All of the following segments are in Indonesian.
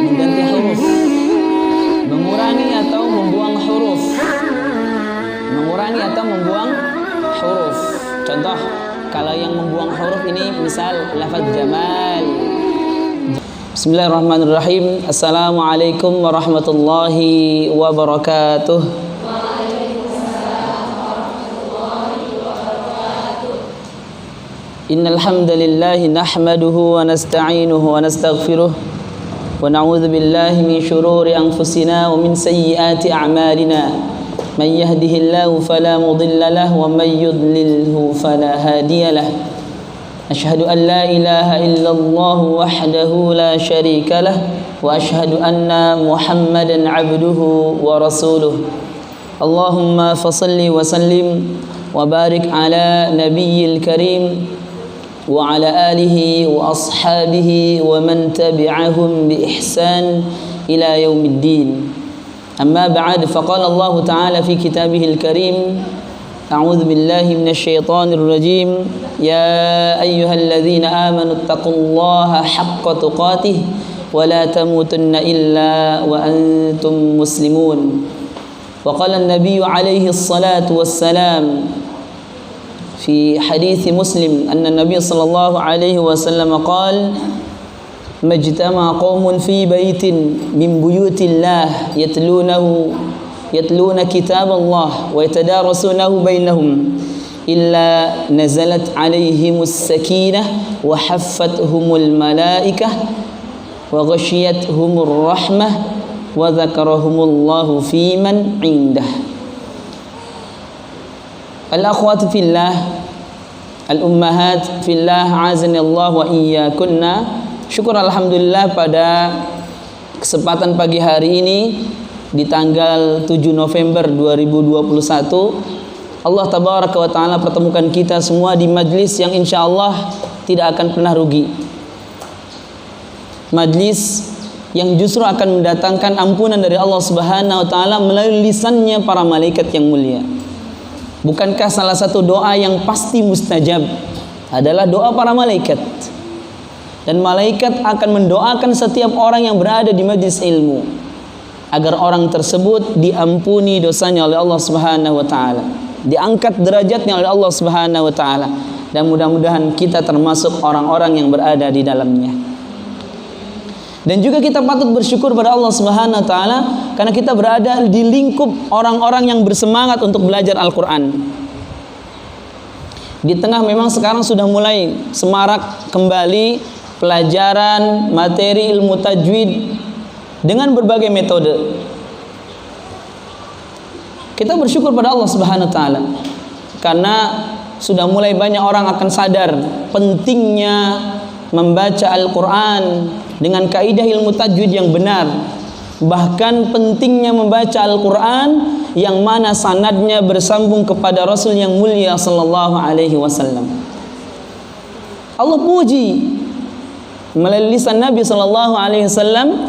mengganti huruf, mengurangi atau membuang huruf, mengurangi atau membuang huruf. Contoh, kalau yang membuang huruf ini misal lafaz jamal. Bismillahirrahmanirrahim. Assalamualaikum warahmatullahi wabarakatuh. Innal hamdalillah nahmaduhu wa nasta'inuhu wa nastaghfiruh wa na'udzu billahi min shururi anfusina wa min sayyiati a'malina. Man yahdihillahu fala mudilla lahu wa man yudlilhu fala hadiya lahu. Ashhadu an la ilaha illallah wahdahu la syarika lah wa ashhadu anna Muhammadan 'abduhu wa rasuluh. Allahumma fashalli wa sallim wa barik ala nabiyyil karim wa ala alihi wa ashabihi wa man tabi'ahum bi ihsan ila yaumiddin. Amma ba'd, faqala Allah ta'ala fi kitabihil karim, a'udzu billahi minasy syaithanir rajim, ya ayyuhalladzina amanu taqullaha haqqa tuqatih wa la tamutunna illa wa antum muslimun. Wa qala an-nabiyyu alaihi salatu wassalam في حديث مسلم أن النبي صلى الله عليه وسلم قال ما اجتمع قوم في بيت من بيوت الله يتلون كتاب الله ويتدارسونه بينهم إلا نزلت عليهم السكينة وحفتهم الملائكة وغشيتهم الرحمة وذكرهم الله في من عنده. Al-akhwat fillah, al-ummahat fillah, azanillah wa iyyakunna. Syukur alhamdulillah pada kesempatan pagi hari ini di tanggal 7 November 2021 Allah tabaraka wa taala pertemukan kita semua di majlis yang insyaallah tidak akan pernah rugi. Majlis yang justru akan mendatangkan ampunan dari Allah Subhanahu wa taala melalui lisannya para malaikat yang mulia. Bukankah salah satu doa yang pasti mustajab adalah doa para malaikat? Dan malaikat akan mendoakan setiap orang yang berada di majlis ilmu agar orang tersebut diampuni dosanya oleh Allah Subhanahu wa taala, diangkat derajatnya oleh Allah Subhanahu wa taala, dan mudah-mudahan kita termasuk orang-orang yang berada di dalamnya. Dan juga kita patut bersyukur pada Allah Subhanahu wa taala karena kita berada di lingkup orang-orang yang bersemangat untuk belajar Al-Qur'an. Di tengah memang sekarang sudah mulai semarak kembali pelajaran materi ilmu tajwid dengan berbagai metode. Kita bersyukur pada Allah Subhanahu wa taala karena sudah mulai banyak orang akan sadar pentingnya membaca Al-Qur'an dengan kaidah ilmu tajwid yang benar, bahkan pentingnya membaca Al-Quran yang mana sanadnya bersambung kepada Rasul yang mulia sallallahu alaihi wasallam. Allah puji melalui lisan Nabi sallallahu alaihi wasallam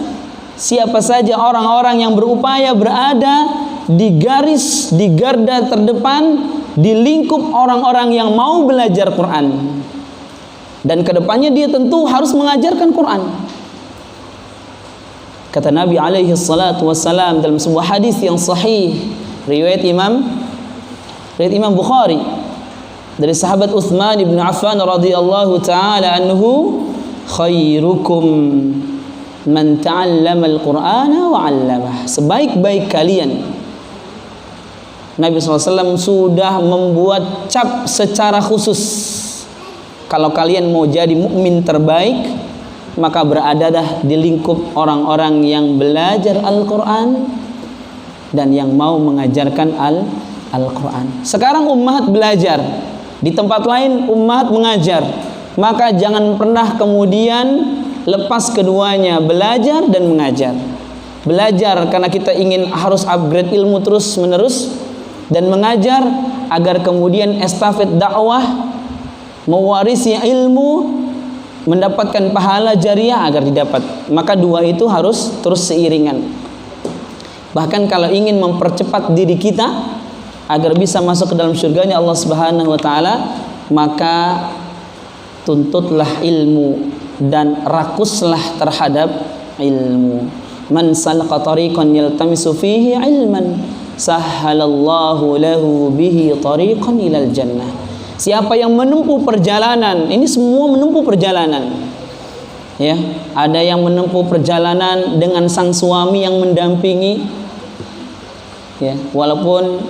siapa saja orang-orang yang berupaya berada di garis, di garda terdepan, di lingkup orang-orang yang mau belajar Quran. Dan kedepannya dia tentu harus mengajarkan Quran. Kata Nabi alaihi salatu wassalam dalam sebuah hadis yang sahih riwayat Imam Bukhari dari sahabat Utsman bin Affan radhiyallahu taala anhu, khairukum man ta'allama al-Qur'ana wa 'allamah. Sebaik-baik kalian, Nabi SAW sudah membuat cap secara khusus, kalau kalian mau jadi mukmin terbaik maka beradalah di lingkup orang-orang yang belajar Al-Quran dan yang mau mengajarkan Al-Quran. Sekarang ummahat belajar, di tempat lain ummahat mengajar, maka jangan pernah kemudian lepas keduanya, belajar dan mengajar. Belajar karena kita ingin harus upgrade ilmu terus menerus, dan mengajar agar kemudian estafet dakwah mewarisi ilmu mendapatkan pahala jariah agar didapat. Maka dua itu harus terus seiringan. Bahkan kalau ingin mempercepat diri kita agar bisa masuk ke dalam surganya Allah Subhanahu wa taala, maka tuntutlah ilmu dan rakuslah terhadap ilmu. Man salaka tariqan yaltamisu fihi ilman, sahhalallahu lahu bihi tariqan ilal jannah. Siapa yang menempuh perjalanan, ini semua menempuh perjalanan. Ya, ada yang menempuh perjalanan dengan sang suami yang mendampingi. Ya, walaupun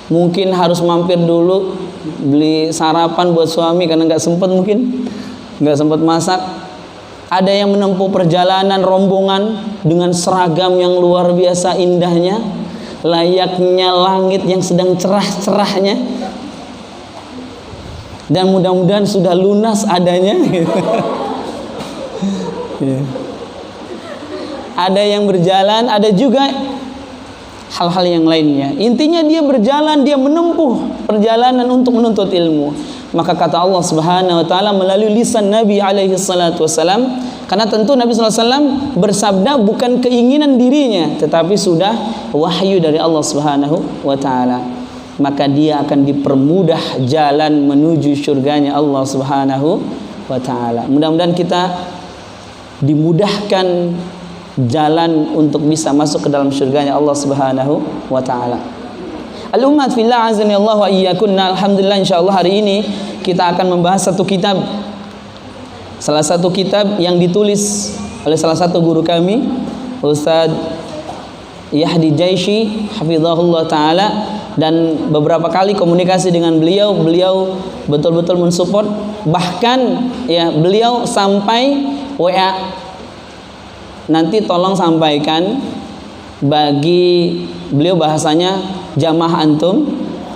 mungkin harus mampir dulu beli sarapan buat suami karena nggak sempat, mungkin nggak sempat masak. Ada yang menempuh perjalanan rombongan dengan seragam yang luar biasa indahnya, layaknya langit yang sedang cerah-cerahnya, dan mudah-mudahan sudah lunas adanya. Ada yang berjalan, ada juga hal-hal yang lainnya. Intinya dia berjalan, dia menempuh perjalanan untuk menuntut ilmu. Maka kata Allah Subhanahu wa taala melalui lisan Nabi alaihi salatu wasalam, karena tentu Nabi sallallahu alaihi wasallam bersabda bukan keinginan dirinya, tetapi sudah wahyu dari Allah Subhanahu wa taala. Maka dia akan dipermudah jalan menuju surganya Allah Subhanahu wa taala. Mudah-mudahan kita dimudahkan jalan untuk bisa masuk ke dalam surganya Allah Subhanahu wa taala. Al-ummat fillah azani Allah wa iyyakunna. Alhamdulillah, insyaallah hari ini kita akan membahas satu kitab. Salah satu kitab yang ditulis oleh salah satu guru kami, Ustaz Yahdi Jaishi hafizahullah taala, dan beberapa kali komunikasi dengan beliau betul-betul mensupport, bahkan ya beliau sampai WA, nanti tolong sampaikan bagi beliau, bahasanya jamaah antum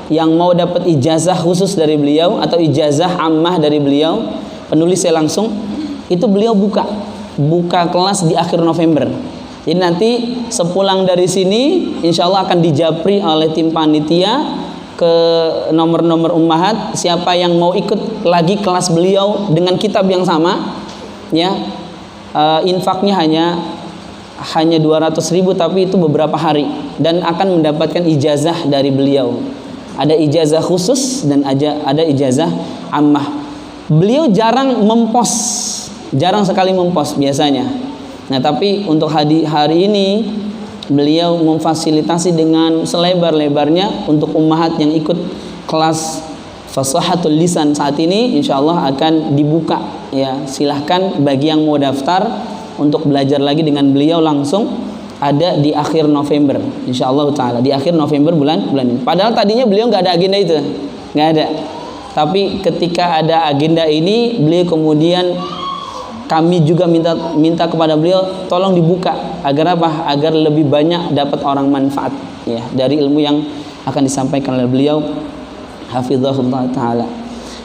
yang mau dapat ijazah khusus dari beliau atau ijazah ammah dari beliau, penulis saya langsung, itu beliau buka kelas di akhir November. Jadi nanti sepulang dari sini insya Allah akan dijapri oleh tim panitia ke nomor-nomor ummahat, siapa yang mau ikut lagi kelas beliau dengan kitab yang sama, ya, infaknya hanya 200.000, tapi itu beberapa hari, dan akan mendapatkan ijazah dari beliau. Ada ijazah khusus dan ada ijazah ammah. Beliau jarang sekali mempost biasanya. Nah, tapi untuk hari ini beliau memfasilitasi dengan selebar-lebarnya untuk ummahat yang ikut kelas fasahatul lisan saat ini, insyaallah akan dibuka, ya. Silahkan bagi yang mau daftar untuk belajar lagi dengan beliau langsung, ada di akhir November insyaallah taala, di akhir November bulan ini. Padahal tadinya beliau nggak ada agenda itu, nggak ada. Tapi ketika ada agenda ini, beliau kemudian, kami juga minta kepada beliau tolong dibuka, agar apa? Agar lebih banyak dapat orang manfaat, ya, dari ilmu yang akan disampaikan oleh beliau hafizahullah taala.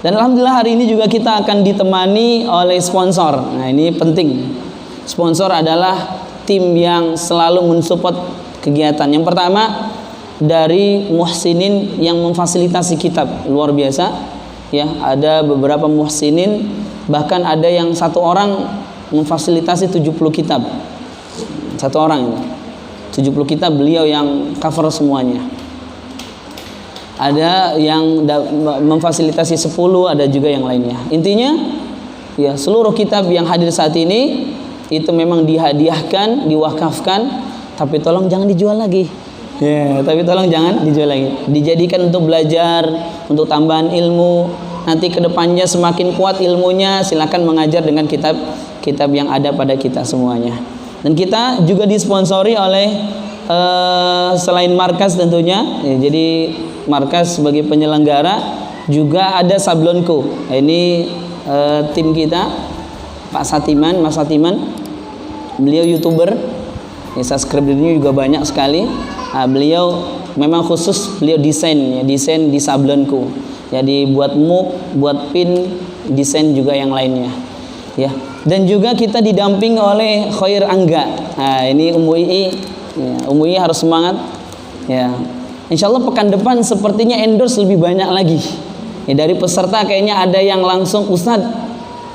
Dan alhamdulillah hari ini juga kita akan ditemani oleh sponsor. Nah, ini penting. Sponsor adalah tim yang selalu mensupport kegiatan. Yang pertama dari muhsinin yang memfasilitasi kitab, luar biasa, ya. Ada beberapa muhsinin, bahkan ada yang satu orang memfasilitasi 70 kitab. Satu orang 70 kitab beliau yang cover semuanya. Ada yang memfasilitasi 10, ada juga yang lainnya. Intinya, ya, seluruh kitab yang hadir saat ini itu memang dihadiahkan, diwakafkan, tapi tolong jangan dijual lagi. Ya, tapi tolong jangan dijual lagi. Dijadikan untuk belajar, untuk tambahan ilmu. Nanti kedepannya semakin kuat ilmunya, silakan mengajar dengan kitab yang ada pada kita semuanya. Dan kita juga disponsori oleh selain markas tentunya, ya, jadi markas sebagai penyelenggara juga ada Sablonco. Ini tim kita, Pak Satiman, Mas Satiman. Beliau YouTuber, ya, subscribernya juga banyak sekali. Nah, beliau memang khusus beliau desain di Sablonco. Jadi buat mug, buat pin, desain juga yang lainnya, ya. Dan juga kita didamping oleh Khair Angga. Nah, ini Ummu Ii, ya, Ummu Ii harus semangat, ya. Insyaallah pekan depan sepertinya endorse lebih banyak lagi. Ya, dari peserta kayaknya ada yang langsung, Ustadz,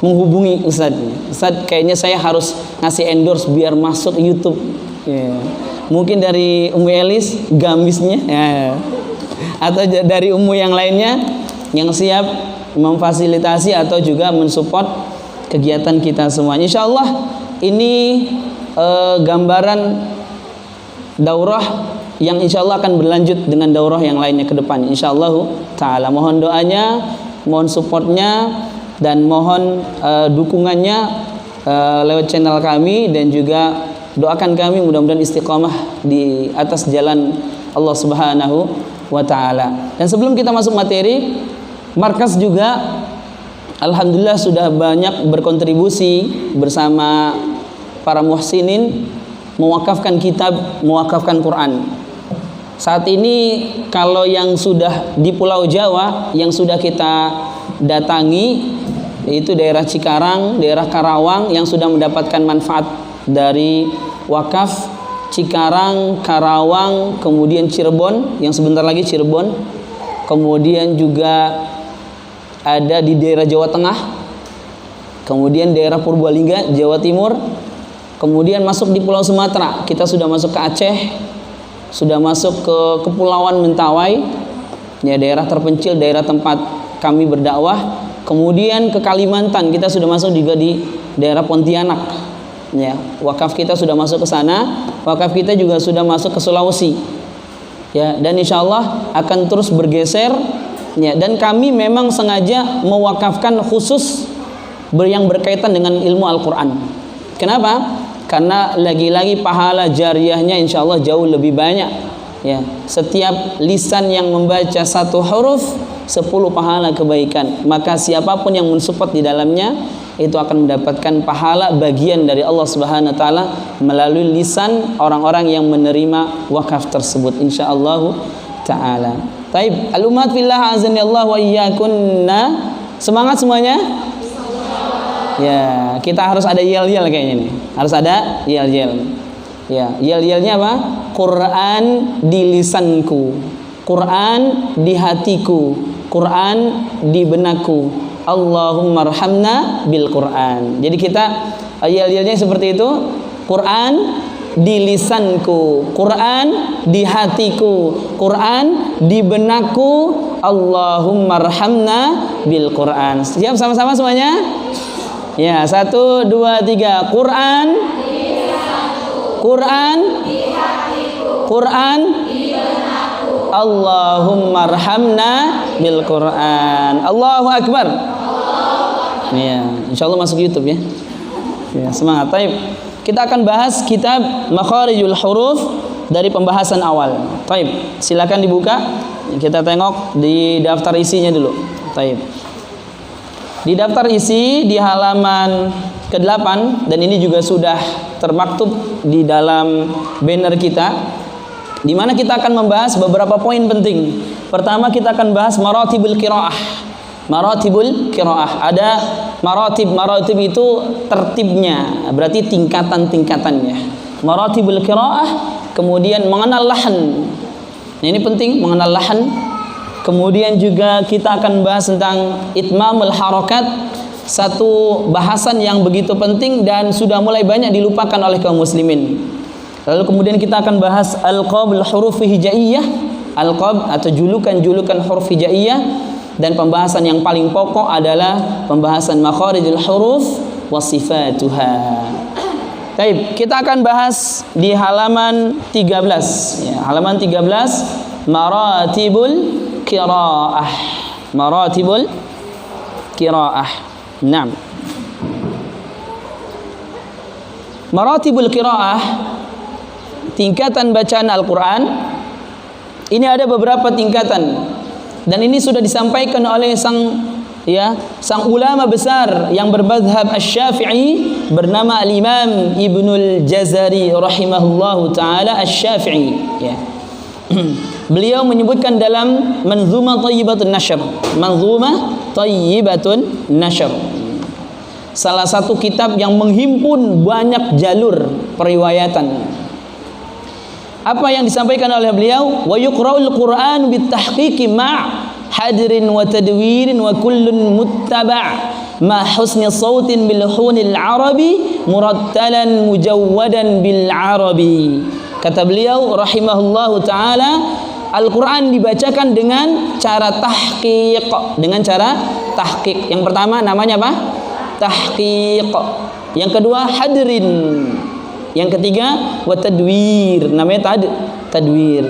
menghubungi Ustadz, kayaknya saya harus ngasih endorse biar masuk YouTube, ya. Mungkin dari Ummu Elis gamisnya, ya, atau dari Ummu yang lainnya yang siap memfasilitasi atau juga mensupport kegiatan kita semuanya. Insyaallah ini gambaran daurah yang insyaallah akan berlanjut dengan daurah yang lainnya ke depan insyaallah taala. Mohon doanya, mohon supportnya, dan mohon dukungannya lewat channel kami, dan juga doakan kami mudah-mudahan istiqamah di atas jalan Allah Subhanahu wa taala. Dan sebelum kita masuk materi, markas juga alhamdulillah sudah banyak berkontribusi bersama para muhsinin mewakafkan kitab, mewakafkan Quran. Saat ini kalau yang sudah di Pulau Jawa yang sudah kita datangi, yaitu daerah Cikarang, daerah Karawang, yang sudah mendapatkan manfaat dari wakaf Cikarang, Karawang, kemudian Cirebon, yang sebentar lagi Cirebon, kemudian juga ada di daerah Jawa Tengah, kemudian daerah Purbalingga, Jawa Timur, kemudian masuk di Pulau Sumatera. Kita sudah masuk ke Aceh, sudah masuk ke Kepulauan Mentawai, ya daerah terpencil, daerah tempat kami berdakwah. Kemudian ke Kalimantan, kita sudah masuk juga di daerah Pontianak. Ya, wakaf kita sudah masuk ke sana. Wakaf kita juga sudah masuk ke Sulawesi. Ya, dan insyaallah akan terus bergeser. Ya, dan kami memang sengaja mewakafkan khusus yang berkaitan dengan ilmu Al-Quran. Kenapa? Karena lagi-lagi pahala jariahnya insyaallah jauh lebih banyak. Ya, setiap lisan yang membaca satu huruf 10 pahala kebaikan. Maka siapapun yang mensupport di dalamnya itu akan mendapatkan pahala bagian dari Allah Subhanahu wa taala melalui lisan orang-orang yang menerima wakaf tersebut insyaallah taala. Taib, al-umat fillah azani Allah wa iyyakunna. Semangat semuanya? Ya, kita harus ada yel-yel kayaknya nih. Harus ada yel-yel. Ya, yel-yelnya apa? Quran di lisanku, Quran di hatiku, Quran di benakku. Allahumma arhamna bil Quran. Jadi kita yel-yelnya seperti itu. Quran di lisanku, Quran di hatiku, Quran di benakku. Allahumma arhamna bil Quran. Siap sama-sama semuanya? Ya, 1, 2, 3. Quran di lisanku, Quran di hatiku, Quran di benakku. Allahumma arhamna bil Quran. Allahu Akbar. Ya, insyaallah masuk YouTube ya. Ya, semangat. Taib. Kita akan bahas kitab Makharijul Huruf dari pembahasan awal. Taib. Silakan dibuka. Kita tengok di daftar isinya dulu. Taib. Di daftar isi di halaman ke-8, dan ini juga sudah termaktub di dalam banner kita, di mana kita akan membahas beberapa poin penting. Pertama, kita akan bahas maratibul qiraah. Maratibul qiraah. Ada maratib. Maratib itu tertibnya, berarti tingkatan-tingkatannya. Maratibul qiraah, kemudian mengenal lahan. Ini penting, mengenal lahan. Kemudian juga kita akan bahas tentang itmamul harakat, satu bahasan yang begitu penting dan sudah mulai banyak dilupakan oleh kaum muslimin. Lalu kemudian kita akan bahas alqabul huruf hijaiyah, alqab atau julukan-julukan huruf hijaiyah. Dan pembahasan yang paling pokok adalah pembahasan makharijul huruf wa sifatuha. Baik, kita akan bahas di halaman 13. Ya, halaman 13, maratibul qiraah. Maratibul qiraah. Naam. Maratibul qiraah, tingkatan bacaan Al-Quran. Ini ada beberapa tingkatan. Dan ini sudah disampaikan oleh sang ulama besar yang bermadhab Asy-Syafi'i bernama Al-Imam Ibnul Jazari rahimahullahu taala Asy-Syafi'i, ya. Beliau menyebutkan dalam Manzumah Thayyibatun Nashr, Manzumah Thayyibatun Nashr, salah satu kitab yang menghimpun banyak jalur periwayatan. Apa yang disampaikan oleh beliau? Wa yuqra'ul Qur'an bitahqiqi ma' hadrin wa tadwirin wa kullun muttaba' ma husni sautin bil hunil arabi murattalan mujawwadan bil arabi. Kata beliau rahimahullahu taala, Al-Qur'an dibacakan dengan cara tahqiq, dengan cara tahqiq. Yang pertama namanya apa? Tahqiq. Yang kedua hadrin. Yang ketiga, wa tadwir, namanya tadwir.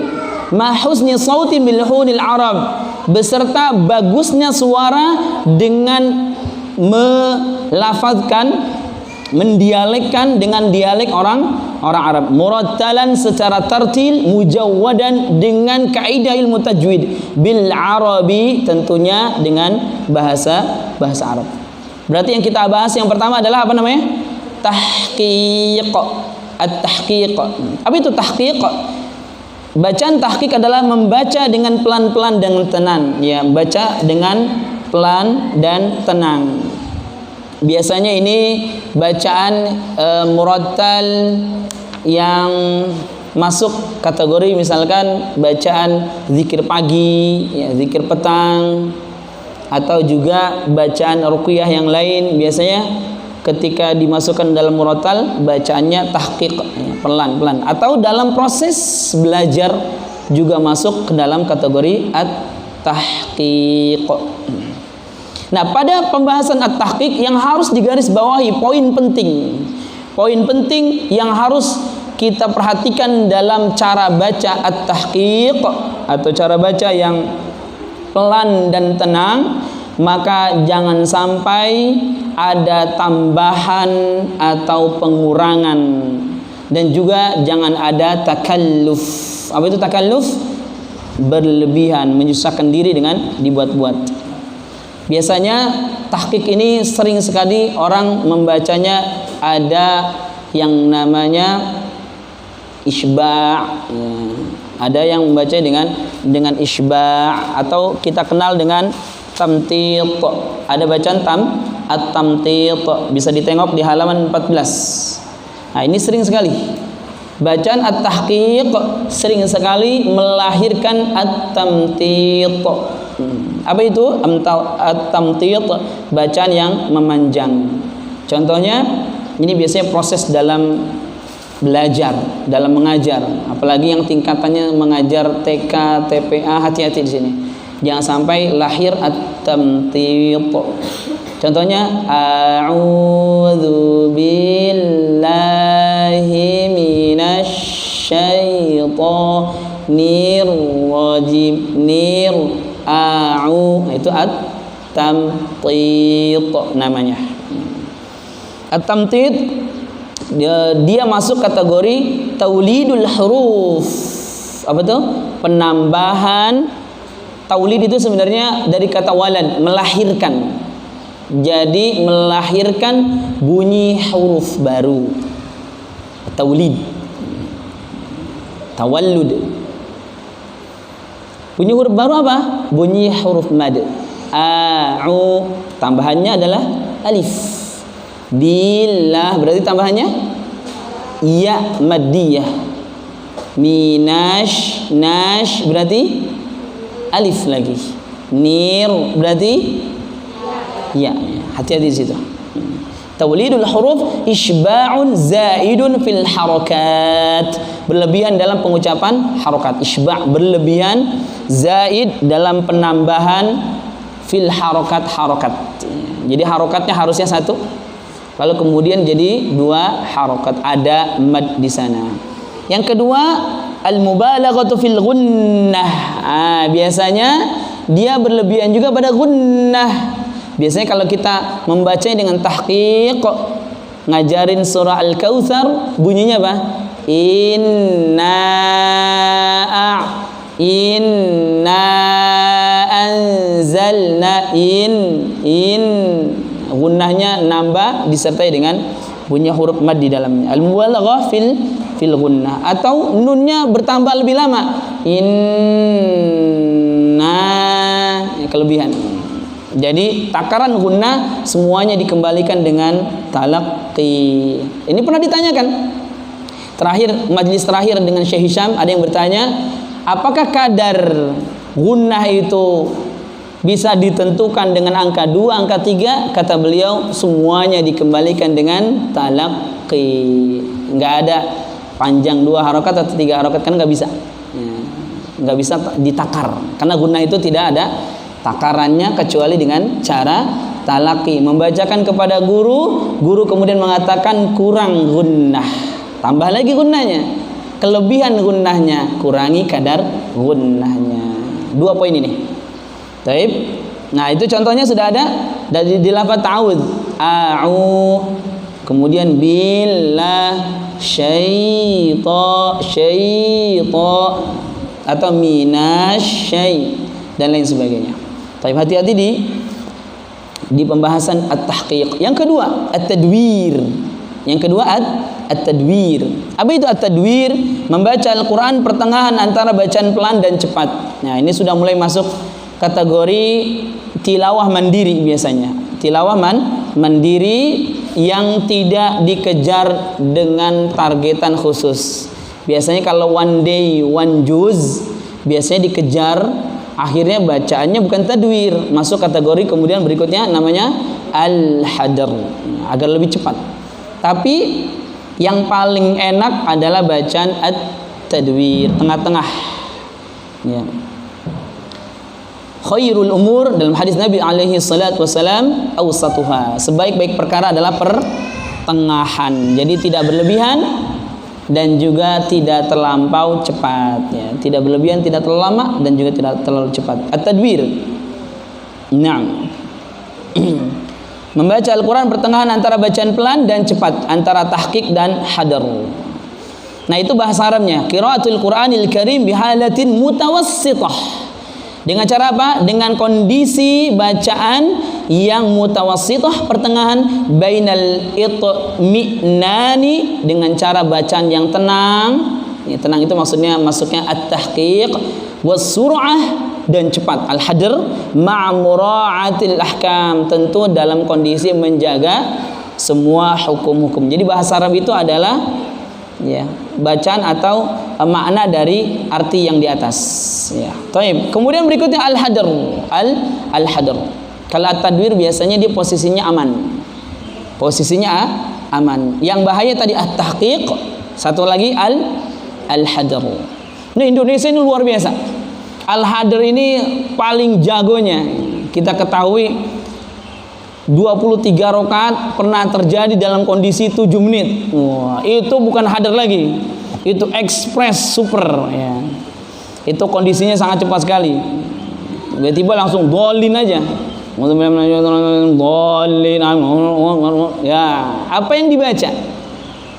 Ma husni sautin bil hunil Arab, beserta bagusnya suara dengan melafazkan, mendialekkan dengan dialek orang Arab. Murattalan secara tartil, mujawwadan dengan kaidah ilmu tajwid, bil Arabi tentunya dengan bahasa Arab. Berarti yang kita bahas yang pertama adalah apa namanya? Tahqiq. At-tahqiq. Apa itu tahqiq? Bacaan tahqiq adalah membaca dengan pelan-pelan dan tenang, ya, baca dengan pelan dan tenang. Biasanya ini bacaan murattal yang masuk kategori misalkan bacaan zikir pagi, ya, zikir petang, atau juga bacaan ruqyah yang lain. Biasanya ketika dimasukkan dalam murattal bacaannya tahqiq, ya, pelan-pelan, atau dalam proses belajar juga masuk ke dalam kategori at-tahqiq. Nah, pada pembahasan at-tahqiq yang harus digarisbawahi poin penting yang harus kita perhatikan dalam cara baca at-tahqiq atau cara baca yang pelan dan tenang, maka jangan sampai ada tambahan atau pengurangan, dan juga jangan ada takalluf. Apa itu takalluf? Berlebihan, menyusahkan diri dengan dibuat-buat. Biasanya tahqiq ini sering sekali orang membacanya ada yang namanya isba', ya. Ada yang membaca dengan isba', atau kita kenal dengan tamtit. Ada bacaan at-tamtit, bisa ditengok di halaman 14. Nah, ini sering sekali bacaan at-tahqiq, sering sekali melahirkan at-tamtit. Apa itu at-tamtit? Bacaan yang memanjang. Contohnya, ini biasanya proses dalam belajar, dalam mengajar, apalagi yang tingkatannya mengajar TK, TPA, hati-hati di sini. Jangan sampai lahir at-tamtit. Contohnya, a'udzu billahi minasyaitonir rajim. Itu at-tamtit namanya. At-tamtit dia masuk kategori taulidul huruf. Apa tuh? Penambahan. Taulid itu sebenarnya dari kata walad, melahirkan. Jadi melahirkan bunyi huruf baru. Taulid. Tawallud. Bunyi huruf baru apa? Bunyi huruf mad. A'u, tambahannya adalah alif. Billah, berarti tambahannya ya maddiyah. Minash, nash berarti alif lagi. Nir berarti ya. Hati-hati di situ. Tawlidul huruf isba'un zaidun fil harakat. Berlebihan dalam pengucapan harokat. Isba' berlebihan, zaid dalam penambahan, fil harokat. Jadi harokatnya harusnya satu, lalu kemudian jadi dua harokat, ada mad di sana. Yang kedua, al-mubalaghatu fil gunnah. Biasanya dia berlebihan juga pada gunnah. Biasanya kalau kita membacanya dengan tahqiq, ngajarin surah Al-Kautsar, bunyinya apa? Inna anzalna gunnahnya nambah disertai dengan bunyi huruf mad di dalamnya. Al-mubalaghah fil gunnah, atau nunnya bertambah lebih lama. Inna, kelebihan. Jadi takaran gunnah semuanya dikembalikan dengan talaqqi. Ini pernah ditanyakan. Majelis terakhir dengan Syekh Hisham, ada yang bertanya, apakah kadar gunnah itu bisa ditentukan dengan angka 2, angka 3? Kata beliau, semuanya dikembalikan dengan talaqqi. Enggak ada panjang 2 harokat atau 3 harokat, kan enggak bisa. Enggak bisa ditakar. Karena gunnah itu tidak ada takarannya kecuali dengan cara talaqi, membacakan kepada guru kemudian mengatakan kurang gunnah. tambah lagi gunnahnya. Kelebihan gunnahnya, kurangi kadar gunnahnya. 2 poin ini. Baik. Nah, itu contohnya sudah ada dari di lafaz ta'awudz. Kemudian billah syaita atau minasyai dan lain sebagainya. Tapi hati-hati di pembahasan at-tahqiq. Yang kedua, at-tadwir. At-tadwir. Apa itu at-tadwir? Membaca Al-Qur'an pertengahan antara bacaan pelan dan cepat. Nah, ini sudah mulai masuk kategori tilawah mandiri biasanya. Tilawah mandiri yang tidak dikejar dengan targetan khusus. Biasanya kalau one day one juz biasanya dikejar, akhirnya bacaannya bukan tadwir, masuk kategori kemudian berikutnya namanya al-hadr, agar lebih cepat. Tapi yang paling enak adalah bacaan at-tadwir, tengah-tengah. Ya. Khairul umur dalam hadis Nabi alaihi salatu wasalam awsatuha. Sebaik-baik perkara adalah pertengahan. Jadi tidak berlebihan dan juga tidak terlampau cepat, ya. Tidak berlebihan, tidak terlalu lama dan juga tidak terlalu cepat. At-tadwir. Naam. Membaca Al-Qur'an pertengahan antara bacaan pelan dan cepat, antara tahqiq dan hadar. Nah, itu bahasa Arabnya. Qiraatul Qur'anil Karim bihalatin mutawassithah. Dengan cara apa? Dengan kondisi bacaan yang mutawassithah, pertengahan, bainal itminani, dengan cara bacaan yang tenang. Ya, tenang itu maksudnya at-tahqiq, was-sur'ah, dan cepat, al-hadr, ma'mura'atil ahkam, tentu dalam kondisi menjaga semua hukum-hukum. Jadi bahasa Arab itu adalah ya, bacaan atau makna dari arti yang di atas, ya. Taib. Kemudian berikutnya al-hadr. Al-hadr. Kalau at-tadwir biasanya dia posisinya aman. Yang bahaya tadi at-tahqiq, satu lagi al-hadr. Nah, Indonesia ini luar biasa. Al-hadr ini paling jagonya. Kita ketahui 23 rakaat pernah terjadi dalam kondisi 7 menit. Wah, itu bukan hadr lagi. Itu express super, ya. Itu kondisinya sangat cepat sekali. Tiba-tiba langsung dolin aja. Dolin. Ya, apa yang dibaca?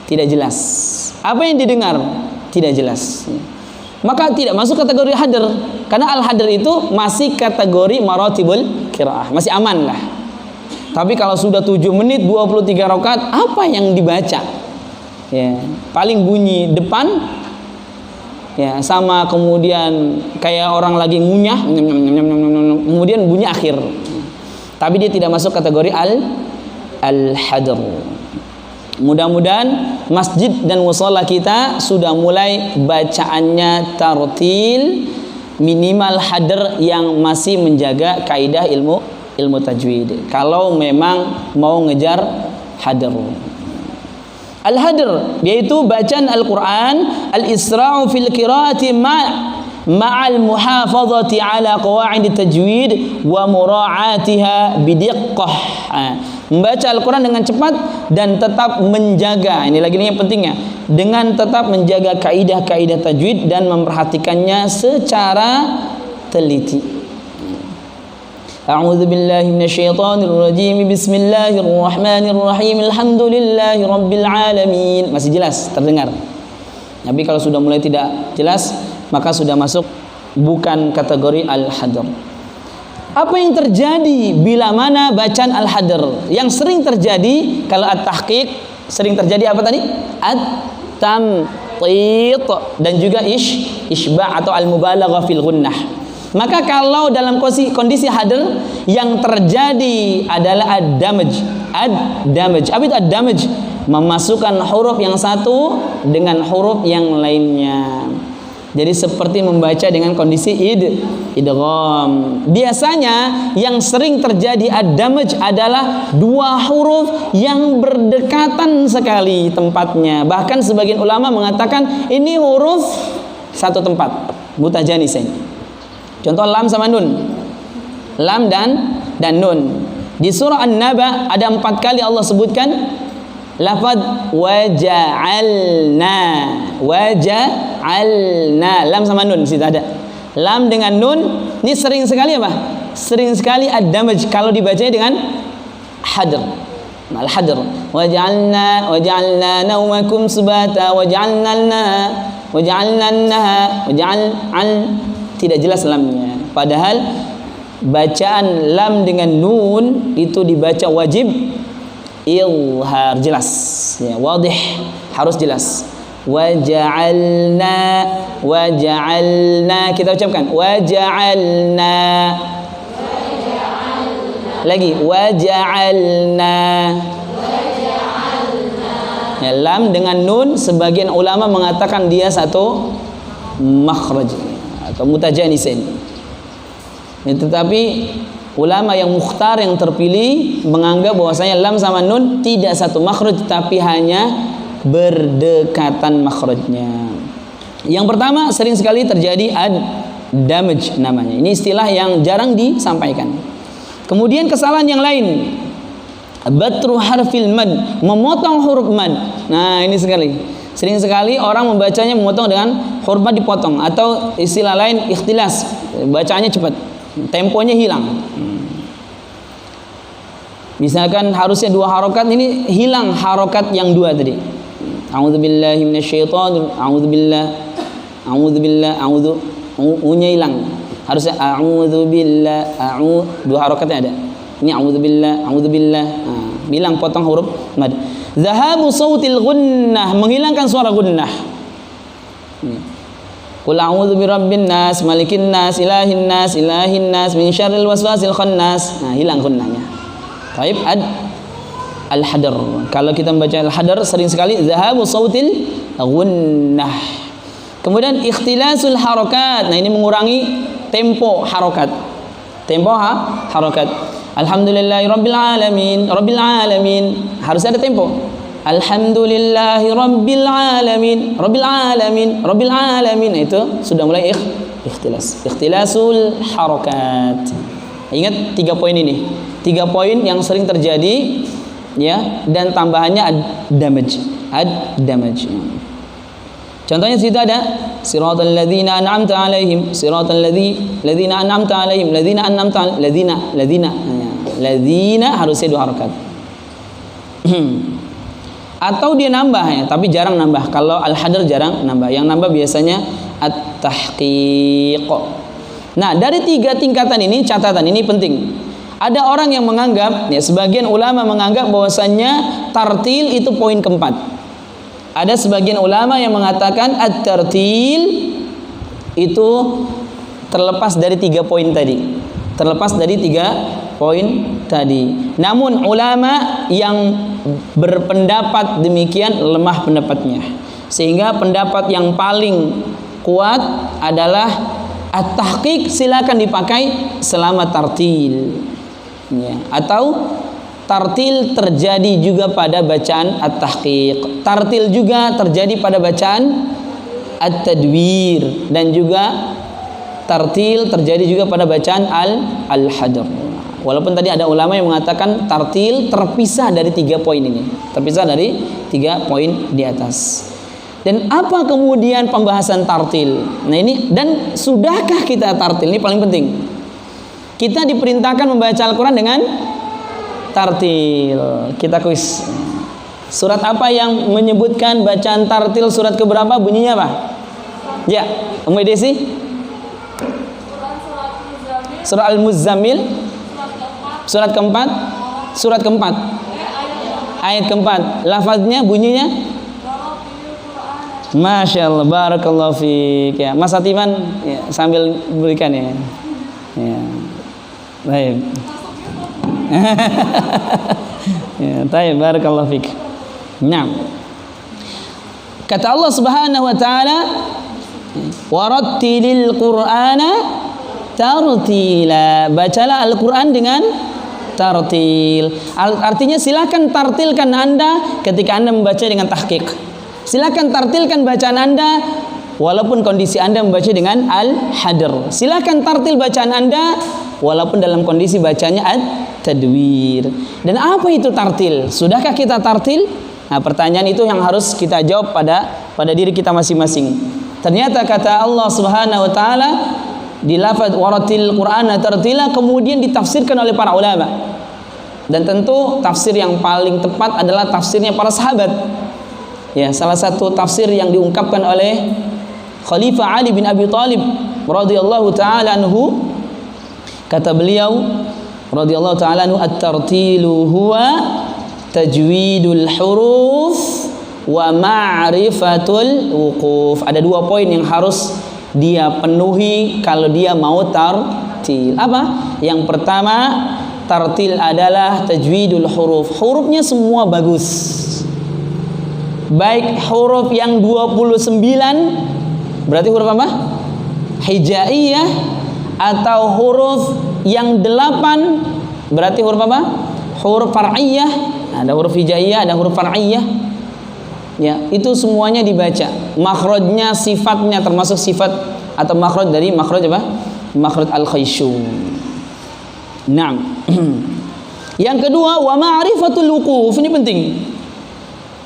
Tidak jelas. Apa yang didengar? Tidak jelas. Maka tidak masuk kategori hadr, karena al-hadr itu masih kategori maratibul qiraah, masih aman lah. Tapi kalau sudah 7 menit 23 rakaat, apa yang dibaca? Ya, paling bunyi depan, ya, sama kemudian kayak orang lagi ngunyah, kemudian bunyi akhir. Tapi dia tidak masuk kategori al-hadr. Mudah-mudahan masjid dan mushola kita sudah mulai bacaannya tartil, minimal hadr yang masih menjaga kaidah ilmu tajwid. Kalau memang mau ngejar hadr. Al-hadr yaitu bacaan Al-Qur'an, al-isra'u fil qiraati ma'al muhafazati ala qawaid tajwid wa mura'atiha bidiqqah. Membaca Al-Quran dengan cepat dan tetap menjaga, ini lagi yang pentingnya, dengan tetap menjaga kaidah-kaidah tajwid dan memperhatikannya secara teliti. A'udzu billahi minasyaitonir rajim. Bismillahirrahmanirrahim. Alhamdulillahi rabbil alamin. Masih jelas terdengar. Tapi kalau sudah mulai tidak jelas, maka sudah masuk bukan kategori al-hadr. Apa yang terjadi bila mana bacaan al-hadr? Yang sering terjadi kalau at-tahqiq, sering terjadi apa tadi? At-tamtit dan juga isba' atau al-mubalaghah fil gunnah. Maka kalau dalam kondisi hadr, yang terjadi adalah ad-damaj. Apa itu ad-damaj? Memasukkan huruf yang satu dengan huruf yang lainnya. Jadi seperti membaca dengan kondisi idgham. Biasanya yang sering terjadi ad-damaj adalah 2 huruf yang berdekatan sekali tempatnya. Bahkan sebagian ulama mengatakan ini huruf satu tempat, mutajanisain. Contoh lam sama nun. Lam dan nun. Di surah An-Naba ada 4 kali Allah sebutkan lafaz waja'alna. Waja'alna. Lam sama nun situ ada. Lam dengan nun ini sering sekali apa? Sering sekali ad-damaj kalau dibacanya dengan hadr. Al-hadr. Waja'alna naumakum subata waja'alna tidak jelas lamnya. Padahal bacaan lam dengan nun itu dibaca wajib ilhar, jelas ya, wadih, harus jelas. Waja'alna kita ucapkan waja'alna lagi waja'alna ya, lam dengan nun sebagian ulama mengatakan dia satu makhraj atau mutajanisin ya, tetapi ulama yang mukhtar yang terpilih menganggap bahwasanya lam sama nun tidak satu makhraj tapi hanya berdekatan makhrajnya. Yang pertama sering sekali terjadi ad-damaj namanya. Ini istilah yang jarang disampaikan. Kemudian kesalahan yang lain, batru harfil mad, memotong huruf mad. Nah, ini sering sekali orang membacanya memotong dengan huruf mad dipotong, atau istilah lain ikhtilas, bacanya cepat, temponya hilang. Misalkan harusnya 2 harokat, ini hilang harokat yang 2 tadi. A'udzubillahi minasyaitonir u-nya hilang. Harusnya a'udzubillah, 2 harokatnya ada. Ini a'udzubillah. Bilang potong huruf mad. Zahabu sautil gunnah, menghilangkan suara gunnah. Qul a'udzu birabbin nas, malikin nas, ilahin nas min syarril waswasil khannas. Nah, hilang gunnahnya. Baik, al-hadr. Kalau kita membaca al-hadr sering sekali zahabu sautil gunnah. Kemudian ikhtilasul harokat. Nah, ini mengurangi tempo harokat. Harokat. Alhamdulillahi rabbil alamin. Harus ada tempo. Alhamdulillahi rabbil alamin. Nah, itu sudah mulai ikhtilas. Ikhtilasul harokat. Ingat 3 poin ini. 3 poin yang sering terjadi ya, dan tambahannya ad-damaj. Contohnya situ ada siratal ladzina an'amta 'alaihim, ladzina harusnya 2 harakat. Atau dia nambah ya, tapi jarang nambah. Kalau al-hadr jarang nambah. Yang nambah biasanya at-tahqiq. Nah, dari 3 tingkatan ini, catatan ini penting. Ada orang yang menganggap, ya sebagian ulama menganggap bahwasannya tartil itu poin keempat. Ada sebagian ulama yang mengatakan at-tartil itu terlepas dari 3 poin tadi. Namun ulama yang berpendapat demikian lemah pendapatnya. Sehingga pendapat yang paling kuat adalah at-tahqiq silakan dipakai selama tartil. Ya, atau tartil terjadi juga pada bacaan at-tahqiq. Tartil juga terjadi pada bacaan at-tadwir, dan juga tartil terjadi juga pada bacaan al-hadr. Walaupun tadi ada ulama yang mengatakan tartil terpisah dari 3 poin ini. Terpisah dari 3 poin di atas. Dan apa kemudian pembahasan tartil? Nah, ini, dan sudahkah kita tartil? Ini paling penting. Kita diperintahkan membaca Al-Quran dengan tartil. Kita kuis. Surat apa yang menyebutkan bacaan tartil? Surat keberapa? Bunyinya apa? Ya, Ummu Desi? Surah Al-Muzammil. Surat keempat. Ayat keempat. Lafaznya, bunyinya? Masya Allah, barakallahu fiik. Ya, Mas Atiman ya, sambil berikan ya. Ya. Baik. Ya, baik, barakallahu fiik. Nah, kata Allah Subhanahu wa taala, "Warattilil Qur'ana tartila." Bacalah Al-Qur'an dengan tartil. Artinya silakan tartilkan Anda ketika Anda membaca dengan tahqiq. Silakan tartilkan bacaan Anda walaupun kondisi Anda membaca dengan al-hadr. Silakan tartil bacaan Anda walaupun dalam kondisi bacanya at-tadwir. Dan apa itu tartil? Sudahkah kita tartil? Nah, pertanyaan itu yang harus kita jawab pada diri kita masing-masing. Ternyata kata Allah Subhanahu wa taala di lafaz waratil Qur'ana tartila kemudian ditafsirkan oleh para ulama. Dan tentu tafsir yang paling tepat adalah tafsirnya para sahabat. Ya, salah satu tafsir yang diungkapkan oleh Khalifah Ali bin Abi Thalib radhiyallahu taala anhu, kata beliau radhiyallahu taala anhu, at-tartilu huwa tajwidul huruf wa ma'rifatul wuquf. Ada 2 poin yang harus dia penuhi kalau dia mau tartil. Apa? Yang pertama, tartil adalah tajwidul huruf. Hurufnya semua bagus. Baik huruf yang 29, berarti huruf apa? Hijaiyah, atau huruf yang 8, berarti huruf apa? Huruf far'iyah. Ada huruf hijaiyah, ada huruf far'iyah. Ya, itu semuanya dibaca. Makhrajnya, sifatnya termasuk sifat atau makhraj dari makhraj apa? Makhraj al-khayshum. Naam. Yang kedua, wa ma'rifatul wuquf. Ini penting.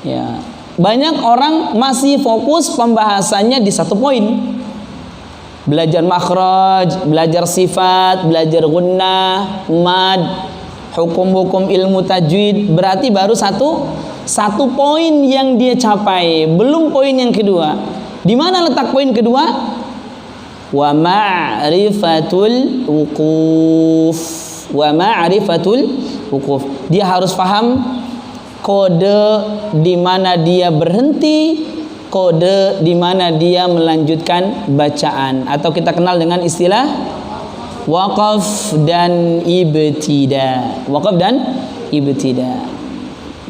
Ya, banyak orang masih fokus pembahasannya di 1 poin. Belajar makhraj, belajar sifat, belajar gunnah, mad, hukum-hukum ilmu tajwid, berarti baru satu poin yang dia capai, belum poin yang kedua. Di mana letak poin kedua? Wa ma'rifatul wuquf. Wa ma'rifatul wuquf. Dia harus paham kode di mana dia berhenti, kode di mana dia melanjutkan bacaan, atau kita kenal dengan istilah waqaf dan ibtida. Waqaf dan ibtida.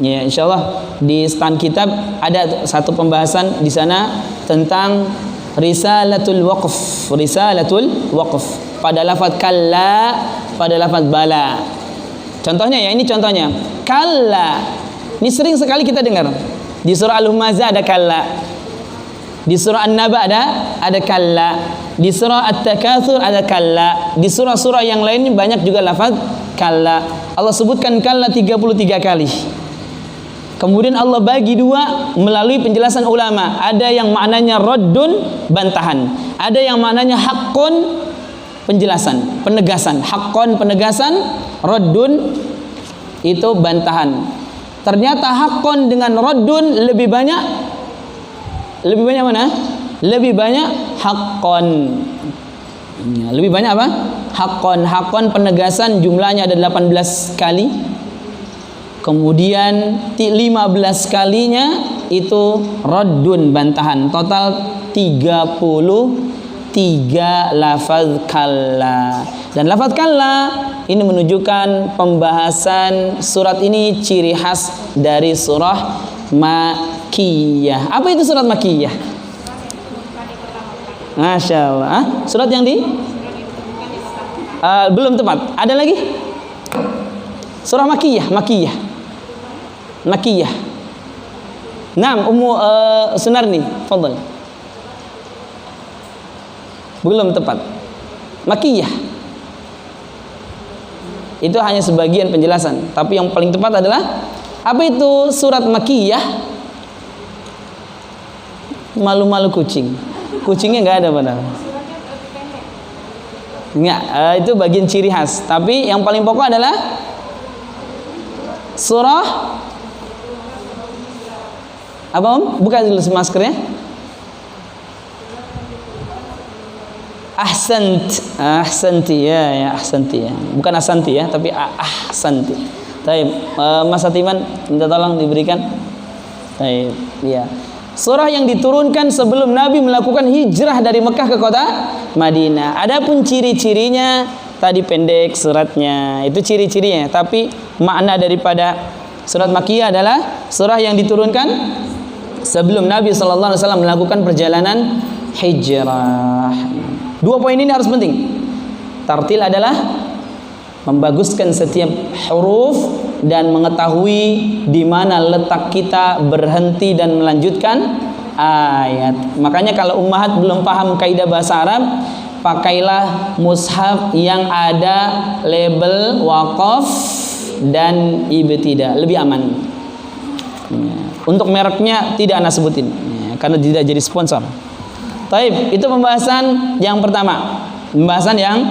Ya, insyaallah di stand kitab ada satu pembahasan di sana tentang risalatul waqf. Risalatul waqf pada lafaz kalla, pada lafaz bala. Contohnya ya, ini contohnya. Kalla. Ini sering sekali kita dengar. Di surah Al-Humazah ada kalla. Di surah An-Naba ada kalla. Di surah At-Takatsur ada kalla. Di surah-surah yang lain banyak juga lafaz kalla. Allah sebutkan kalla 33 kali. Kemudian Allah bagi 2 melalui penjelasan ulama. Ada yang maknanya raddun, bantahan. Ada yang maknanya haqqun, penjelasan, penegasan. Haqqun, penegasan. Raddun itu bantahan. Ternyata haqqun dengan raddun lebih banyak. Lebih banyak mana? Lebih banyak haqqun. Ya, lebih banyak apa? Haqqun. Haqqun penegasan jumlahnya ada 18 kali. Kemudian 15 kalinya itu raddun, bantahan. Total 33 lafaz kalla. Dan lafaz kalla ini menunjukkan pembahasan surat ini ciri khas dari surah Makkiyah. Apa itu surat Makkiyah? Masya Allah. Surat yang belum tepat. Ada lagi? Surah Makkiyah. Naam, Ummu Sunarni, fadhal. Belum tepat. Makkiyah. Itu hanya sebagian penjelasan, tapi yang paling tepat adalah apa itu surat Makkiyah? Malu-malu kucing. Kucingnya nggak ada padahal. Enggak, itu bagian ciri khas. Tapi yang paling pokok adalah surah apa Om? Buka dulu maskernya. Ahsanti ya, ahsanti ya. Bukan ahsanti ya, tapi ahsanti. Baik, Mas Atiman minta tolong diberikan. Baik, ya. Surah yang diturunkan sebelum Nabi melakukan hijrah dari Mekah ke kota Madinah. Adapun ciri-cirinya tadi pendek suratnya, itu ciri-cirinya. Tapi makna daripada surat Makkiyah adalah surah yang diturunkan sebelum Nabi SAW melakukan perjalanan hijrah. 2 poin ini harus penting. Tartil adalah membaguskan setiap huruf dan mengetahui di mana letak kita berhenti dan melanjutkan ayat. Makanya kalau ummahat belum paham kaidah bahasa Arab, pakailah mushaf yang ada label waqaf dan ibtida, lebih aman. Ya. Untuk mereknya tidak ana sebutin ya, karena tidak jadi sponsor. Taib, itu pembahasan yang pertama. Pembahasan yang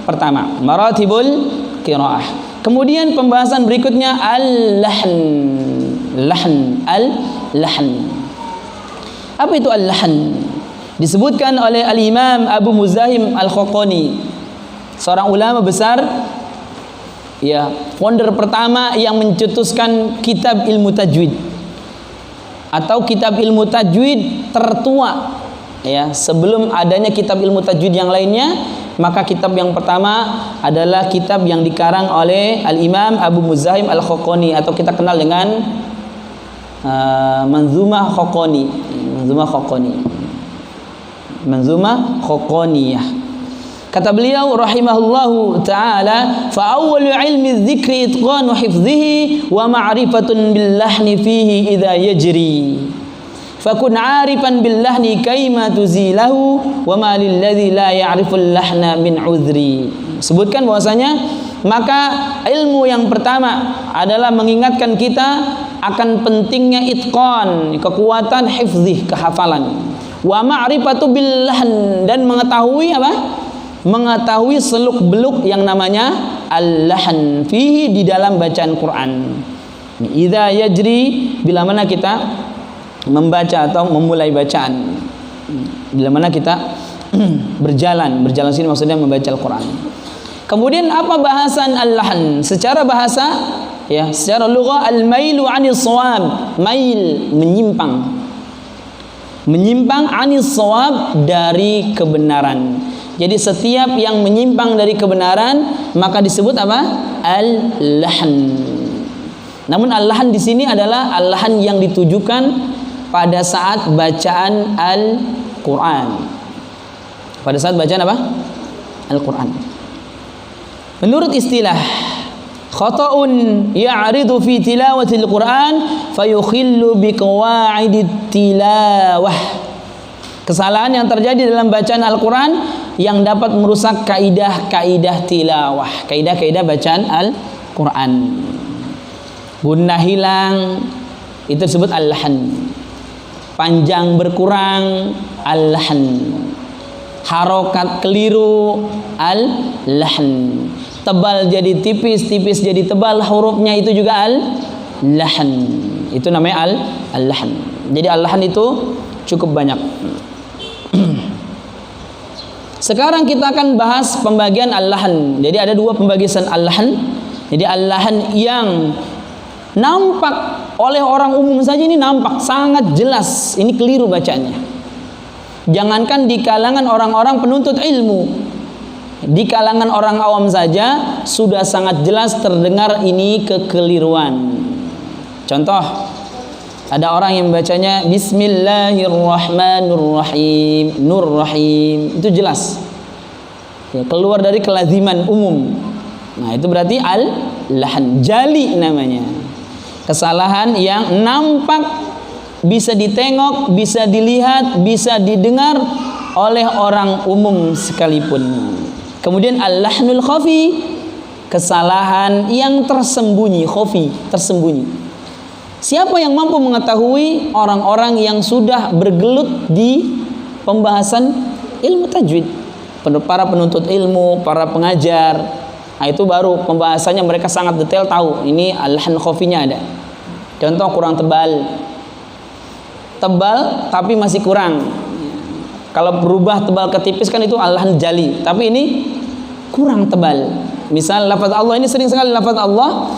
pertama, maratibul qiraah. Kemudian pembahasan berikutnya al-lahn. Al-lahn. Apa itu al-lahn? Disebutkan oleh Al-Imam Abu Muzahim Al-Khaqani, seorang ulama besar, ya, founder pertama yang mencetuskan kitab ilmu tajwid atau kitab ilmu tajwid tertua. Ya, sebelum adanya kitab ilmu tajwid yang lainnya, maka kitab yang pertama adalah kitab yang dikarang oleh Al-Imam Abu Muzahim Al-Khaqani, atau kita kenal dengan Manzumah Khaqani. Manzumah Khaqaniyah. Kata beliau rahimahullahu ta'ala, fa awwalu ilmi dzikri itqanu hifdhihi wa ma'rifatun bil lahni fihi idza yajri. Fakun 'arifan bil lahni kaima tuzilahu wa ma lil ladzi la ya'riful lahna min 'udhri. Sebutkan bahwasanya maka ilmu yang pertama adalah mengingatkan kita akan pentingnya itqan, kekuatan hifdzih, kehafalan. Wa ma'rifatu bil lahn, dan mengetahui apa? Mengetahui seluk-beluk yang namanya al-lahn fihi, di dalam bacaan Quran. Idza yajri, bila mana kita membaca atau memulai bacaan, bila mana kita berjalan sini maksudnya membaca Al-Quran. Kemudian apa bahasan al-lahn? Secara bahasa, ya, secara lugha, al-mailu 'anis shawab, mail, menyimpang 'anis shawab, dari kebenaran. Jadi setiap yang menyimpang dari kebenaran maka disebut apa? Al-lahn. Namun al-lahn di sini adalah al-lahn yang ditujukan pada saat bacaan Al-Quran. Pada saat bacaan apa? Al-Quran. Menurut istilah, khata'un ya'ridu fi tilawatil Quran fayukhillu biqawa'idit tilawah. Kesalahan yang terjadi dalam bacaan Al-Quran yang dapat merusak kaidah-kaidah tilawah, kaidah-kaidah bacaan Al-Quran. Gunnah hilang, itu disebut al-lahn. Panjang berkurang, al-lahn. Harokat keliru, al-lahn. Tebal jadi tipis, tipis jadi tebal, hurufnya itu juga al-lahn. Itu namanya al-lahn. Jadi al-lahn itu cukup banyak. Sekarang kita akan bahas pembagian al-lahn. Jadi ada dua pembagian al-lahn. Jadi al-lahn yang nampak oleh orang umum saja, ini nampak sangat jelas ini keliru bacaannya. Jangankan di kalangan orang-orang penuntut ilmu, di kalangan orang awam saja sudah sangat jelas terdengar ini kekeliruan. Contoh, ada orang yang bacanya Bismillahirrahmanirrahim, Nur-Rahim, itu jelas, ya, keluar dari kelaziman umum. Nah, itu berarti al-lahn, jali namanya. Kesalahan yang nampak, bisa ditengok, bisa dilihat, bisa didengar oleh orang umum sekalipun. Kemudian al-lahnul khafi, kesalahan yang tersembunyi, khafi, tersembunyi. Siapa yang mampu mengetahui? Orang-orang yang sudah bergelut di pembahasan ilmu tajwid, para penuntut ilmu, para pengajar. Nah, itu baru pembahasannya mereka sangat detail, tahu ini al-lahn khafinya ada. Contoh, kurang tebal tapi masih kurang. Kalau berubah tebal ke tipis kan itu al-lahn jali, tapi ini kurang tebal. Misal lafaz Allah ini sering sekali lafaz Allah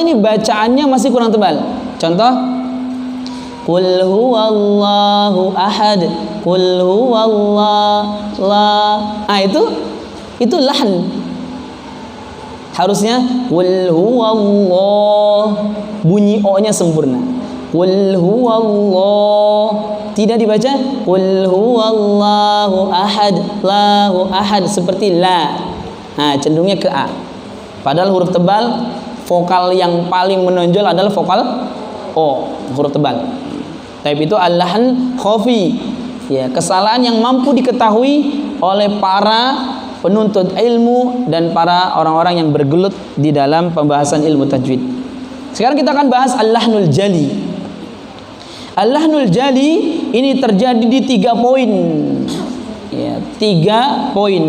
ini bacaannya masih kurang tebal. Contoh, Qul huwallahu ahad, Qul huwallahu la. Itu lahn. Harusnya Qul huwallah, bunyi o-nya sempurna. Qul huwallah, tidak dibaca Qul huwallahu ahad, lahu ahad, seperti la. Nah, cenderungnya ke A. Padahal huruf tebal, vokal yang paling menonjol adalah vokal O, huruf tebal. Tapi itu al-lahn khafi, ya, kesalahan yang mampu diketahui oleh para penuntut ilmu dan para orang-orang yang bergelut di dalam pembahasan ilmu tajwid. Sekarang kita akan bahas al-lahnul jali. Al-lahnul jali ini terjadi di 3 poin. Ya, 3 poin.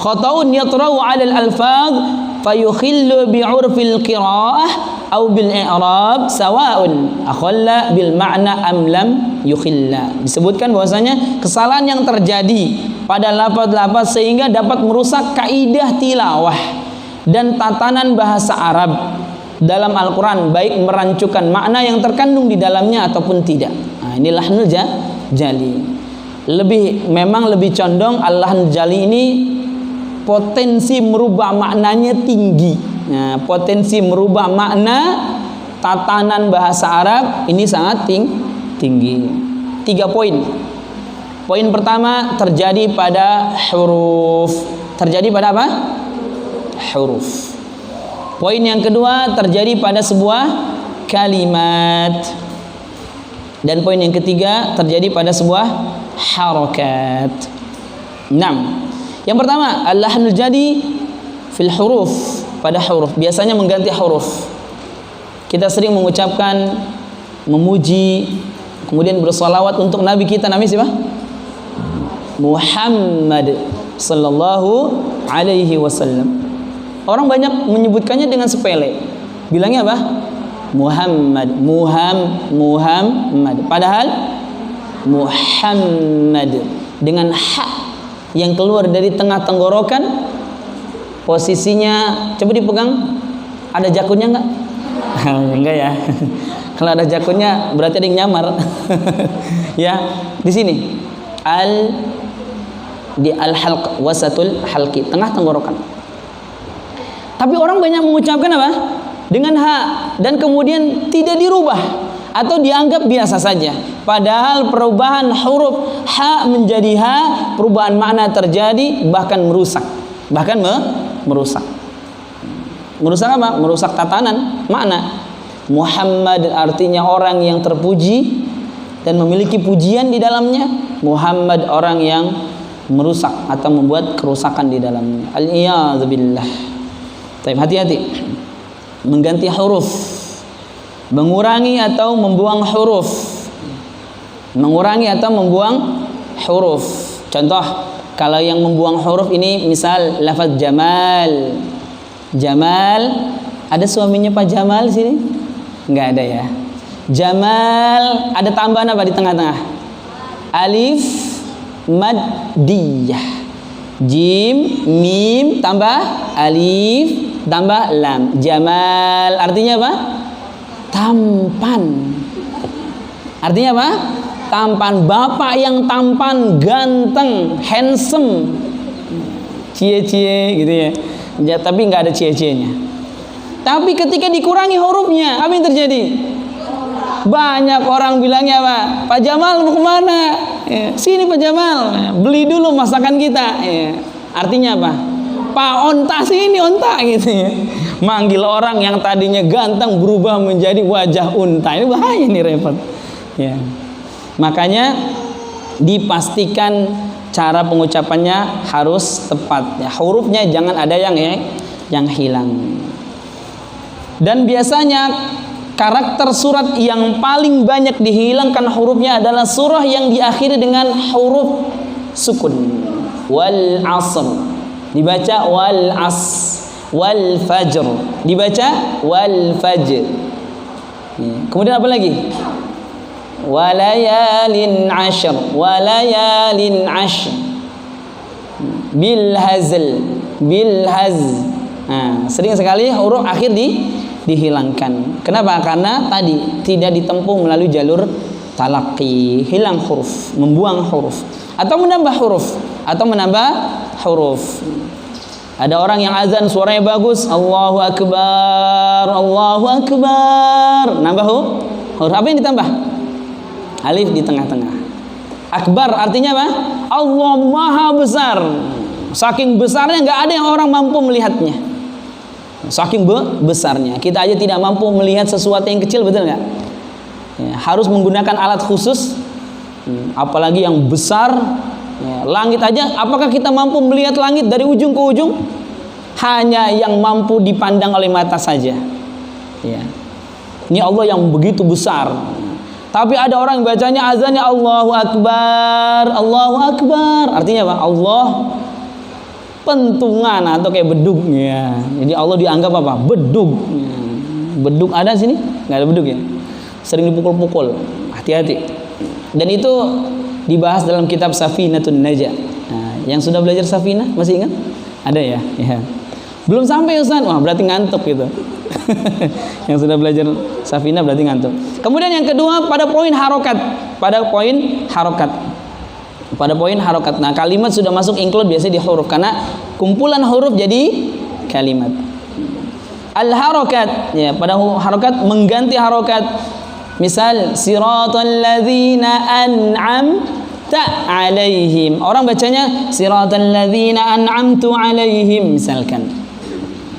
Khata'un yatra'u 'ala al-alfaz fayukhillu bi'urfil qira'ah aw bil i'rab sawa'un akhalla bil ma'na am lam yukhilla. Disebutkan bahwasanya kesalahan yang terjadi pada lafaz-lafaz sehingga dapat merusak kaidah tilawah dan tatanan bahasa Arab dalam Al-Quran, baik merancukan makna yang terkandung di dalamnya ataupun tidak. Nah, ini lahnul jali. Memang lebih condong al-lahnul jali ini potensi merubah maknanya tinggi. Nah, potensi merubah makna tatanan bahasa Arab ini sangat tinggi. 3 poin. Poin pertama terjadi pada huruf. Terjadi pada apa? Huruf. Poin yang kedua terjadi pada sebuah kalimat. Dan poin yang ketiga terjadi pada sebuah harakat. 6. Yang pertama, al-lahnul jadi fil huruf, pada huruf. Biasanya mengganti huruf. Kita sering mengucapkan, memuji, kemudian bersalawat untuk Nabi kita. Nabi siapa? Muhammad sallallahu alaihi wasallam. Orang banyak menyebutkannya dengan sepele. Bilangnya apa? Muhammad. Padahal Muhammad dengan ha yang keluar dari tengah tenggorokan, posisinya coba dipegang. Ada jakunnya enggak? Enggak ya. Kalau ada jakunnya berarti ada yang nyamar. Ya, di sini di al-halq, wasatul halqi, tengah tenggorokan. Tapi orang banyak mengucapkan apa? Dengan ha, dan kemudian tidak dirubah atau dianggap biasa saja. Padahal perubahan huruf ha menjadi ha, perubahan makna terjadi, bahkan merusak. Merusak apa? Merusak tatanan makna. Muhammad artinya orang yang terpuji dan memiliki pujian di dalamnya. Muhammad orang yang merusak atau membuat kerusakan di dalamnya. Al-iyadzu billah. Hati-hati mengganti huruf, mengurangi atau membuang huruf, Contoh, kalau yang membuang huruf ini, misal lafaz Jamal. Ada suaminya Pak Jamal di sini? Enggak ada ya. Jamal ada tambahan apa di tengah-tengah? Alif maddiyah. Jim, mim, tambah alif, tambah lam. Jamal artinya apa? Tampan. Artinya apa? Tampan. Bapak yang tampan, ganteng, handsome, cie-cie gitu ya. Tapi nggak ada cie-cienya. Tapi ketika dikurangi hurufnya, apa yang terjadi? Banyak orang bilangnya apa? Pak Jamal mau kemana? Ya, sini Pak Jamal, beli dulu masakan kita. Ya. Artinya apa? Pak onta sini onta gitu ya. Manggil orang yang tadinya ganteng berubah menjadi wajah unta. Ini bahaya nih, repot. Ya. Makanya dipastikan cara pengucapannya harus tepat. Ya, hurufnya jangan ada yang hilang. Dan biasanya karakter surat yang paling banyak dihilangkan hurufnya adalah surah yang diakhiri dengan huruf sukun. Wal asr dibaca wal as, wal fajr dibaca wal fajr. Kemudian apa lagi? Walayalin ashr, walayalin ashr, bil hazl, bil haz. Nah, sering sekali huruf akhir dihilangkan. Kenapa? Karena tadi tidak ditempuh melalui jalur talaqi, hilang huruf, membuang huruf, atau menambah huruf. Ada orang yang azan suaranya bagus, Allahu akbar, Allahu akbar, nambah huruf. Apa yang ditambah? Alif di tengah-tengah. Akbar artinya apa? Allah maha besar. Saking besarnya nggak ada yang orang mampu melihatnya. Saking besarnya, kita aja tidak mampu melihat sesuatu yang kecil, betul nggak? Ya, harus menggunakan alat khusus, apalagi yang besar. Ya, langit aja, apakah kita mampu melihat langit dari ujung ke ujung? Hanya yang mampu dipandang oleh mata saja. Ya. Ini Allah yang begitu besar. Tapi ada orang yang bacanya azannya Allahu Akbar, Allahu Akbar. Artinya apa? Allah pentungan atau kayak bedug ya. Jadi Allah dianggap apa? Bedug. Bedug ada sini? Nggak ada bedug ya. Sering dipukul-pukul. Hati-hati. Dan itu dibahas dalam kitab Safinatun Najah. Nah, yang sudah belajar Safinah masih ingat? Ada ya? Ya. Belum sampai Ustaz. Wah, berarti ngantuk gitu. Yang sudah belajar Safinah berarti ngantuk. Kemudian yang kedua pada poin harokat. Pada poin harokat. Pada poin harokat. Nah, kalimat sudah masuk include biasanya di huruf karena kumpulan huruf jadi kalimat. Al-harokat ya, pada harokat mengganti harokat. Misal siratal ladzina an'amta alaihim. Orang bacanya siratal ladzina an'amtu alaihim misalkan.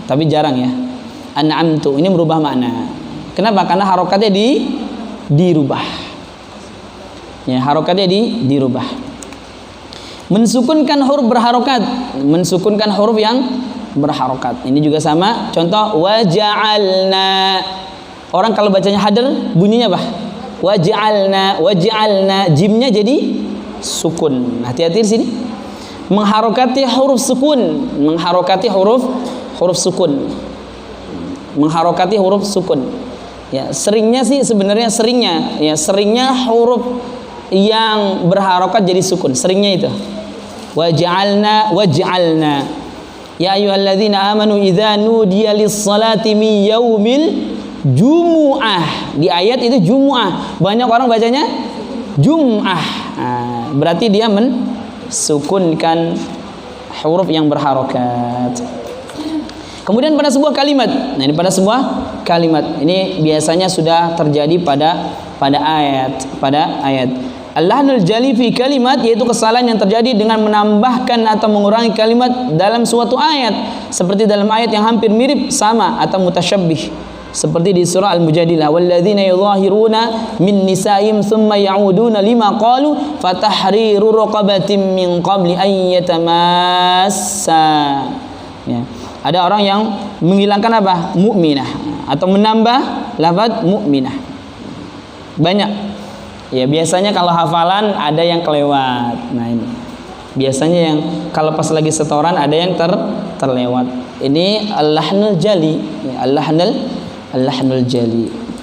Tapi jarang ya. An'amtu ini merubah makna. Kenapa? Karena harokatnya dirubah. Ya, harokatnya dirubah. Mensukunkan huruf berharokat, mensukunkan huruf yang berharokat. Ini juga sama. Contoh waja'alna. Orang kalau bacanya hadar bunyinya apa? Waja'alna, waja'alna. Jimnya jadi sukun. Hati-hati di sini. Mengharokati huruf sukun, mengharokati huruf sukun. Mengharokati huruf sukun. Ya, seringnya sih sebenarnya seringnya huruf yang berharokat jadi sukun. Seringnya itu. Waj'alna waj'alna. Ya ayyuhalladzina amanu idza nudiya lis-salati min yaumil jumu'ah. Di ayat itu jumu'ah. Banyak orang bacanya jum'ah. Nah, berarti dia mensukunkan huruf yang berharokat. Kemudian pada sebuah kalimat. Nah, ini pada sebuah kalimat. Ini biasanya sudah terjadi pada ayat. Al-lahnul jali fi kalimat, yaitu kesalahan yang terjadi dengan menambahkan atau mengurangi kalimat dalam suatu ayat, seperti dalam ayat yang hampir mirip sama atau mutasyabbih, seperti di surah Al-Mujadilah, walladzina yudhahiruna min nisaihim thumma ya'uduna lima qalu fatahriru raqabatin min qabli an yatamassa. Ya. Ada orang yang menghilangkan apa? Mukminah atau menambah lafaz mukminah. Banyak. Ya, biasanya kalau hafalan ada yang kelewat. Nah, ini. Biasanya yang kalau pas lagi setoran ada yang terlewat. Ini al-lahnul jali. Ya, al-lahnul jali.